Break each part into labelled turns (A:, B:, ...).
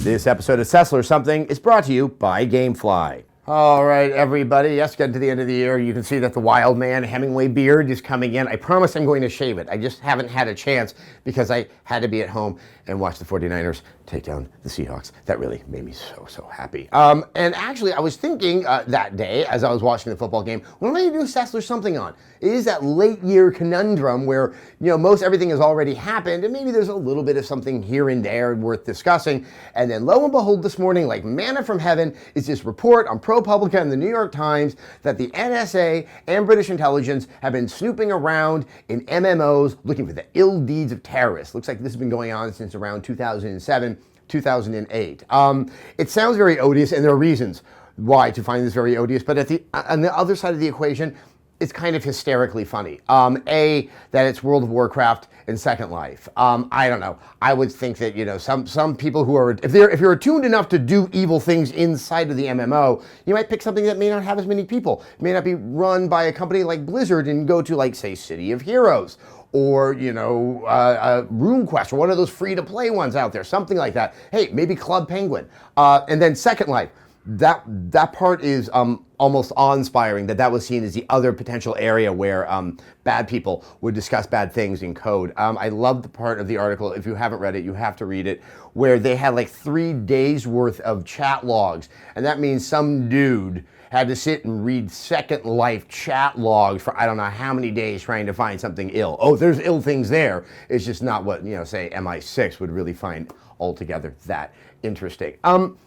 A: This episode of SESSLER'S Something is brought to you by Gamefly. All right, everybody. Yes, getting to the end of the year. You can see that the wild man Hemingway beard is coming in. I promise I'm going to shave it. I just haven't had a chance because I had to be at home and watch the 49ers take down the Seahawks. That really made me so happy. And actually, I was thinking that day as I was watching the football game, what am I going to do SESSLER'S Something on? It is that late year conundrum where, most everything has already happened and maybe there's a little bit of something here and there worth discussing. And then lo and behold, this morning, like manna from heaven, is this report on ProPublica and the New York Times that the NSA and British intelligence have been snooping around in MMOs looking for the ill deeds of terrorists. Looks like this has been going on since around 2007, 2008. It sounds very odious, and there are reasons why to find this very odious, but on the other side of the equation, it's kind of hysterically funny. A, that it's World of Warcraft and Second Life. I don't know. I would think that, some people who are, if you're attuned enough to do evil things inside of the MMO, you might pick something that may not have as many people. It may not be run by a company like Blizzard and go to, like, say, City of Heroes, or, RuneQuest, or one of those free-to-play ones out there, something like that. Hey, maybe Club Penguin. And then Second Life. That part is almost awe-inspiring, that was seen as the other potential area where bad people would discuss bad things in code. I love the part of the article, if you haven't read it, you have to read it, where they had like 3 days worth of chat logs, and that means some dude had to sit and read Second Life chat logs for I don't know how many days trying to find something ill. Oh, there's ill things there. It's just not what, say MI6 would really find altogether that interesting.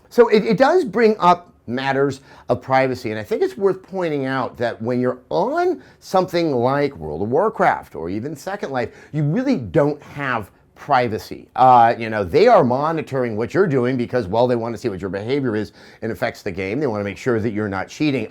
A: So it does bring up matters of privacy, and I think it's worth pointing out that when you're on something like World of Warcraft or even Second Life, you really don't have privacy. They are monitoring what you're doing because, well, they want to see what your behavior is and affects the game. They want to make sure that you're not cheating.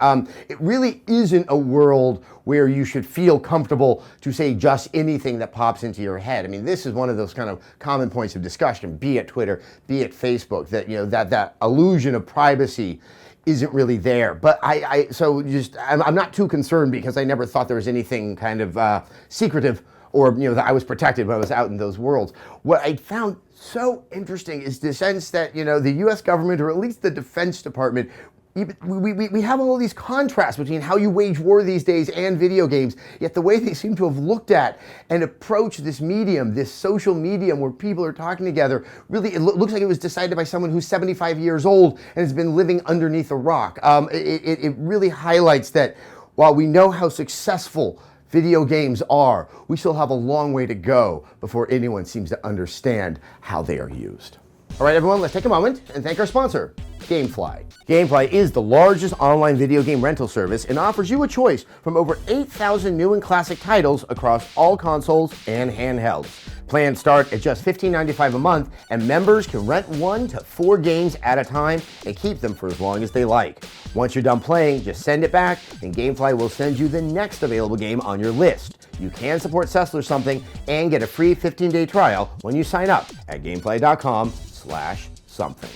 A: It really isn't a world where you should feel comfortable to say just anything that pops into your head. I mean, this is one of those kind of common points of discussion, be it Twitter, be it Facebook, that, that illusion of privacy isn't really there. But I'm not too concerned because I never thought there was anything kind of secretive or that I was protected when I was out in those worlds. What I found so interesting is the sense that the U.S. government, or at least the Defense Department, we have all these contrasts between how you wage war these days and video games, yet the way they seem to have looked at and approached this medium, this social medium where people are talking together, really it looks like it was decided by someone who's 75 years old and has been living underneath a rock. It really highlights that while we know how successful video games are, we still have a long way to go before anyone seems to understand how they are used. All right, everyone, let's take a moment and thank our sponsor, Gamefly. Gamefly is the largest online video game rental service and offers you a choice from over 8,000 new and classic titles across all consoles and handhelds. Plans start at just $15.95 a month, and members can rent 1 to 4 games at a time and keep them for as long as they like. Once you're done playing, just send it back, and Gamefly will send you the next available game on your list. You can support SESSLER'S Something and get a free 15-day trial when you sign up at gamefly.com/something.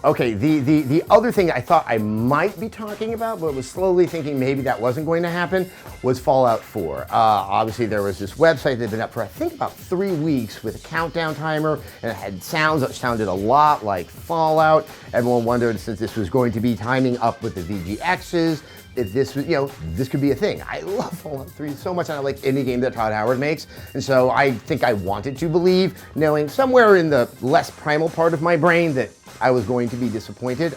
A: Okay, the other thing I thought I might be talking about, but was slowly thinking maybe that wasn't going to happen, was Fallout 4. Obviously, there was this website that had been up for, I think, about 3 weeks with a countdown timer, and it had sounds that sounded a lot like Fallout. Everyone wondered, since this was going to be timing up with the VGXs, if this was, this could be a thing. I love Fallout 3 so much, and I like any game that Todd Howard makes, and so I think I wanted to believe, knowing somewhere in the less primal part of my brain that I was going to be disappointed.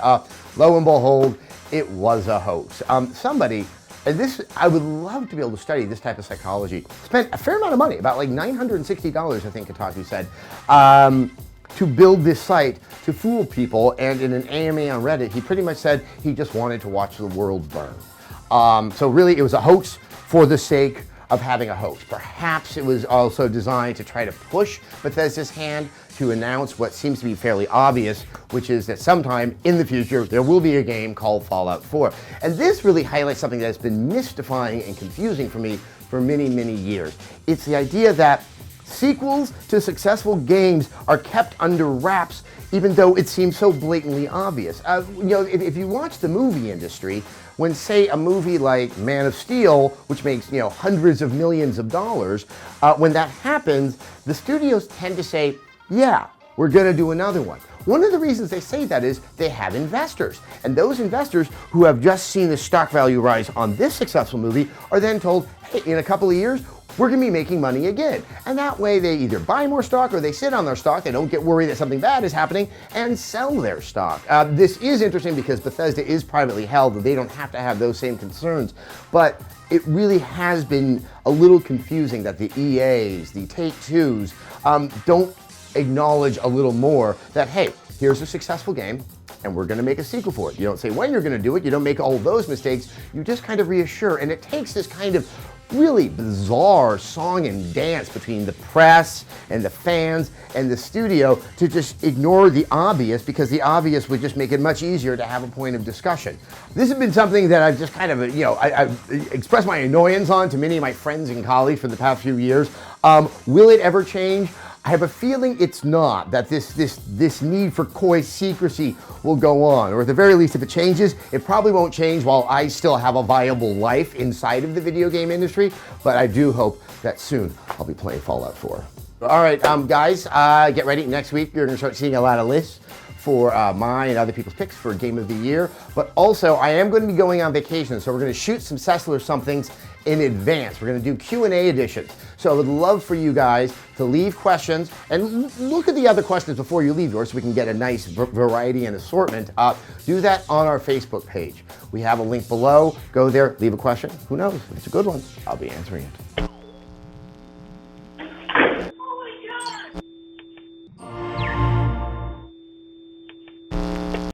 A: Lo and behold, it was a hoax. Somebody, and this, I would love to be able to study this type of psychology, spent a fair amount of money, about like $960, I think Kotaku said, to build this site to fool people, and in an AMA on Reddit, he pretty much said he just wanted to watch the world burn. So really, it was a hoax for the sake of having a hoax. Perhaps it was also designed to try to push Bethesda's hand to announce what seems to be fairly obvious, which is that sometime in the future, there will be a game called Fallout 4. And this really highlights something that has been mystifying and confusing for me for many, many years. It's the idea that Sequels to successful games are kept under wraps even though it seems so blatantly obvious. If you watch the movie industry, when, say, a movie like Man of Steel, which makes, hundreds of millions of dollars, when that happens, the studios tend to say, yeah, we're going to do another one. One of the reasons they say that is they have investors. And those investors who have just seen the stock value rise on this successful movie are then told, hey, in a couple of years, we're going to be making money again. And that way they either buy more stock or they sit on their stock. They don't get worried that something bad is happening and sell their stock. This is interesting because Bethesda is privately held. They don't have to have those same concerns. But it really has been a little confusing that the EAs, the Take-Twos, don't acknowledge a little more that, hey, here's a successful game and we're going to make a sequel for it. You don't say when you're going to do it. You don't make all those mistakes. You just kind of reassure. And it takes this kind of really bizarre song and dance between the press and the fans and the studio to just ignore the obvious, because the obvious would just make it much easier to have a point of discussion. This has been something that I've just kind of, I've expressed my annoyance on to many of my friends and colleagues for the past few years. Will it ever change? I have a feeling it's not, that this need for coy secrecy will go on, or at the very least, if it changes, it probably won't change while I still have a viable life inside of the video game industry, but I do hope that soon I'll be playing Fallout 4. All right, guys, get ready. Next week, you're gonna start seeing a lot of lists for my and other people's picks for Game of the Year, but also I am going to be going on vacation, so we're going to shoot some SESSLER'S somethings in advance. We're going to do Q&A editions. So I would love for you guys to leave questions and look at the other questions before you leave yours so we can get a nice variety and assortment. Do that on our Facebook page. We have a link below. Go there, leave a question. Who knows? If it's a good one, I'll be answering it.